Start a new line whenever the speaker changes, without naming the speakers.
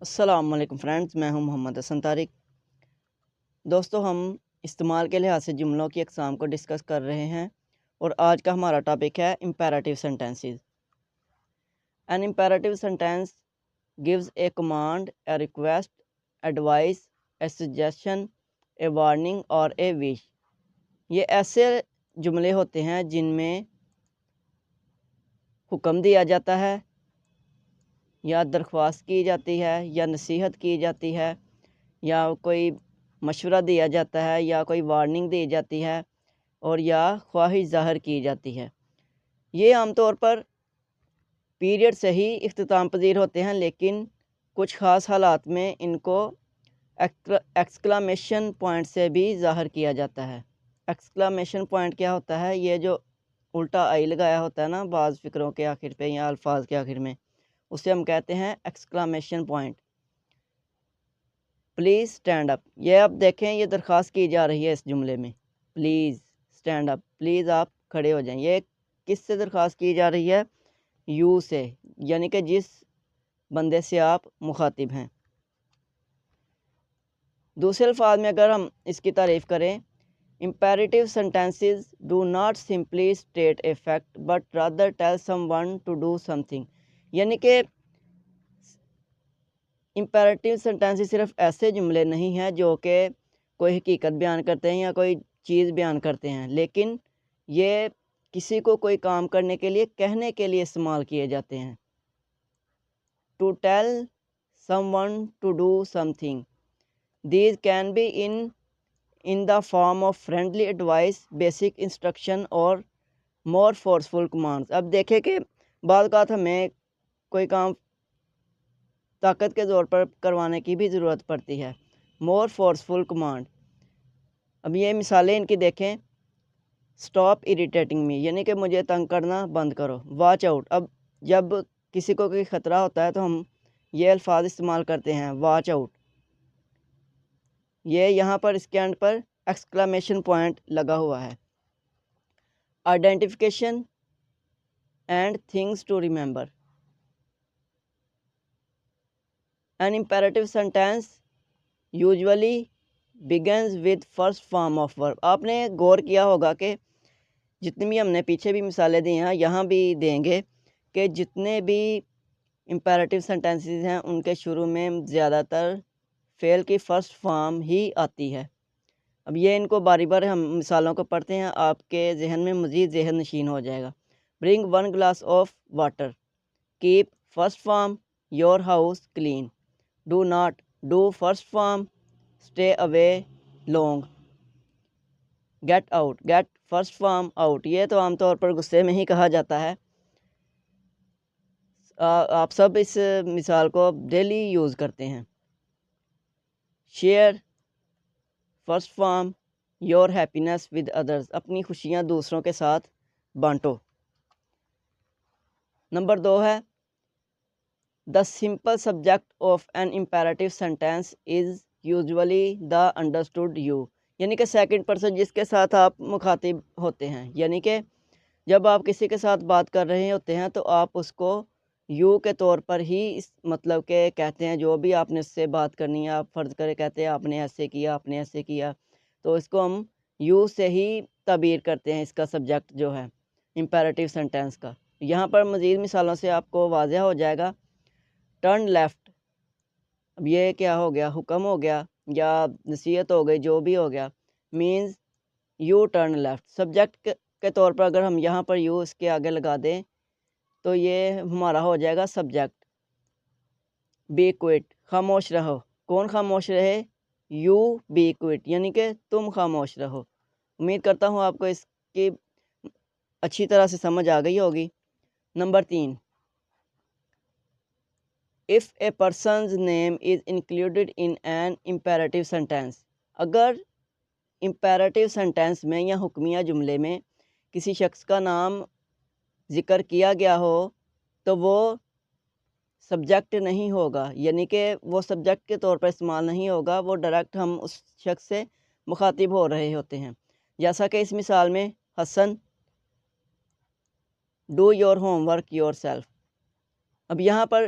السلام علیکم فرینڈز، میں ہوں محمد حسن طارق۔ دوستو، ہم استعمال کے لحاظ سے جملوں کی اقسام کو ڈسکس کر رہے ہیں اور آج کا ہمارا ٹاپک ہے imperative sentences. An imperative sentence gives a command, a request, advice, a suggestion, a warning اور اے وش۔ یہ ایسے جملے ہوتے ہیں جن میں حکم دیا جاتا ہے یا درخواست کی جاتی ہے یا نصیحت کی جاتی ہے یا کوئی مشورہ دیا جاتا ہے یا کوئی وارننگ دی جاتی ہے اور یا خواہش ظاہر کی جاتی ہے۔ یہ عام طور پر پیریڈ سے ہی اختتام پذیر ہوتے ہیں، لیکن کچھ خاص حالات میں ان کو ایکسکلامیشن پوائنٹ سے بھی ظاہر کیا جاتا ہے۔ ایکسکلامیشن پوائنٹ کیا ہوتا ہے؟ یہ جو الٹا آئی لگایا ہوتا ہے نا بعض فقروں کے آخر پہ یا الفاظ کے آخر میں، اسے ہم کہتے ہیں ایکسکلامیشن پوائنٹ۔ پلیز اسٹینڈ اپ، یہ آپ دیکھیں، یہ درخواست کی جا رہی ہے اس جملے میں، پلیز اسٹینڈ اپ، پلیز آپ کھڑے ہو جائیں۔ یہ کس سے درخواست کی جا رہی ہے؟ یو سے، یعنی کہ جس بندے سے آپ مخاطب ہیں۔ دوسرے الفاظ میں اگر ہم اس کی تعریف کریں، imperative sentences do not simply state a fact but rather tell someone to do something, یعنی کہ امپیریٹیو سینٹینسز صرف ایسے جملے نہیں ہیں جو کہ کوئی حقیقت بیان کرتے ہیں یا کوئی چیز بیان کرتے ہیں، لیکن یہ کسی کو کوئی کام کرنے کے لیے کہنے کے لیے استعمال کیے جاتے ہیں۔ To tell someone to do something, these can be in the form of friendly advice, basic instruction اور مور فورسفل کمانڈس۔ اب دیکھیں کہ بعض اوقات ہمیں کوئی کام طاقت کے زور پر کروانے کی بھی ضرورت پڑتی ہے، مور فورسفل کمانڈ۔ اب یہ مثالیں ان کی دیکھیں، اسٹاپ اریٹیٹنگ می، یعنی کہ مجھے تنگ کرنا بند کرو۔ واچ آؤٹ، اب جب کسی کو کوئی خطرہ ہوتا ہے تو ہم یہ الفاظ استعمال کرتے ہیں، واچ آؤٹ۔ یہ یہاں پر اس کے اینڈ پر ایکسکلامیشن پوائنٹ لگا ہوا ہے۔ Identification and things to remember, an imperative sentence usually begins with first form of verb۔ آپ نے غور کیا ہوگا کہ جتنی بھی ہم نے پیچھے بھی مثالیں دی ہیں، یہاں بھی دیں گے کہ جتنے بھی امپیریٹیو سینٹینسز ہیں ان کے شروع میں زیادہ تر فعل کی فرسٹ فارم ہی آتی ہے۔ اب یہ ان کو باری بار ہم مثالوں کو پڑھتے ہیں، آپ کے ذہن میں مزید ذہن نشین ہو جائے گا۔ Bring one glass of water, keep first form your house clean, do not, do first form stay away long, get out, get first form out. یہ تو عام طور پر غصے میں ہی کہا جاتا ہے، آپ سب اس مثال کو ڈیلی یوز کرتے ہیں۔ Share first form your happiness with others, اپنی خوشیاں دوسروں کے ساتھ بانٹو۔ نمبر 2 ہے The simple subject of an imperative sentence is usually the understood you، یعنی کہ سیکنڈ پرسن جس کے ساتھ آپ مخاطب ہوتے ہیں، یعنی کہ جب آپ کسی کے ساتھ بات کر رہے ہوتے ہیں تو آپ اس کو یو کے طور پر ہی مطلب کہ کہتے ہیں، جو بھی آپ نے اس سے بات کرنی ہے، آپ فرض کرے کہتے ہیں آپ نے ایسے کیا، آپ نے ایسے کیا، تو اس کو ہم یو سے ہی تعبیر کرتے ہیں، اس کا سبجیکٹ جو ہے امپیریٹیو سینٹینس کا۔ یہاں پر مزید مثالوں سے آپ کو واضح ہو جائے گا۔ ٹرن لیفٹ، اب یہ کیا ہو گیا؟ حکم ہو گیا یا نصیحت ہو گئی، جو بھی ہو گیا، means you turn left. Subject کے طور پر اگر ہم یہاں پر یو اس کے آگے لگا دیں تو یہ ہمارا ہو جائے گا سبجیکٹ۔ بی کوئٹ، خاموش رہو، کون خاموش رہے؟ یو بی کوئٹ، یعنی کہ تم خاموش رہو۔ امید کرتا ہوں آپ کو اس کی اچھی طرح سے سمجھ آ گئی ہوگی۔ Number 3، if a person's name is included in an imperative sentence، اگر امپیریٹیو سینٹینس میں یا حکمیہ جملے میں کسی شخص کا نام ذکر کیا گیا ہو تو وہ سبجیکٹ نہیں ہوگا، یعنی کہ وہ سبجیکٹ کے طور پر استعمال نہیں ہوگا، وہ ڈائریکٹ ہم اس شخص سے مخاطب ہو رہے ہوتے ہیں۔ جیسا کہ اس مثال میں، Hasan do your homework yourself. اب یہاں پر